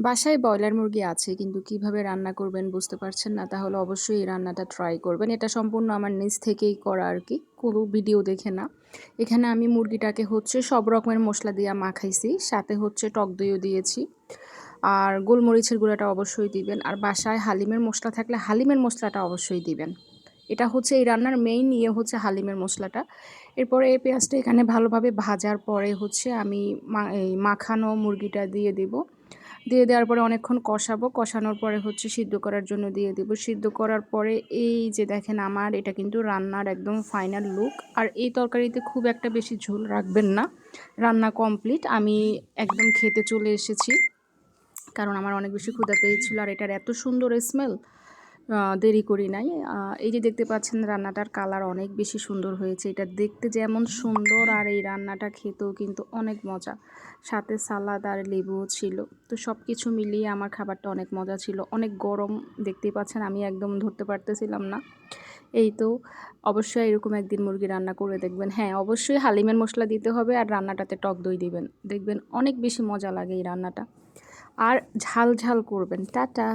বাসায় ব্রয়লার মুরগি আছে কিন্তু কিভাবে রান্না করবেন বুঝতে পারছেন না, তাহলে অবশ্যই এই রান্নাটা ট্রাই করবেন। এটা সম্পূর্ণ আমার নিজ থেকেই করা আর কি, কোনো ভিডিও দেখে না। এখানে আমি মুরগিটাকে সব রকমের মশলা দিয়ে মাখাইছি, সাথে টক দইও দিয়েছি। আর গোলমরিচের গুঁড়াটা অবশ্যই দিবেন, আর বাসায় হালিমের মশলা থাকলে হালিমের মশলাটা অবশ্যই দিবেন। এটা এই রান্নার মেইন হালিমের মশলাটা। এরপরে এই পেঁয়াজটা এখানে ভালোভাবে ভাজার পরে আমি এই মাখানো মুরগিটা দিয়ে দিব। দিয়ে দেওয়ার পরে অনেকক্ষণ কষাবো, কষানোর পরে সিদ্ধ করার জন্য দিয়ে দেবো। সিদ্ধ করার পরে এই যে দেখেন, আমার এটা কিন্তু রান্নার একদম ফাইনাল লুক। আর এই তরকারিতে খুব একটা বেশি ঝোল রাখবেন না, রান্না কমপ্লিট। আমি একদম খেতে চলে এসেছি, কারণ আমার অনেক বেশি ক্ষুধা পেয়েছিল আর এটার এত সুন্দর স্মেল। দেরি করি নাই। এই যে দেখতে পাচ্ছেন রান্নাটার কালার অনেক বেশি সুন্দর হয়েছে। এটা দেখতে যেমন সুন্দর আর এই রান্নাটা খেতেও কিন্তু অনেক মজা। সাথে সালাদ আর লেবুও ছিল। তো সব কিছু মিলিয়ে আমার খাবারটা অনেক মজা ছিল। অনেক গরম, দেখতেই পাচ্ছেন আমি একদম ধরতে পারতেছিলাম না। এই তো, অবশ্যই এরকম একদিন মুরগি রান্না করে দেখবেন। হ্যাঁ, অবশ্যই হালিমের মশলা দিতে হবে আর রান্নাটাতে টক দই দিবেন, দেখবেন অনেক বেশি মজা লাগে এই রান্নাটা। আর ঝাল ঝাল করবেন। টাটা।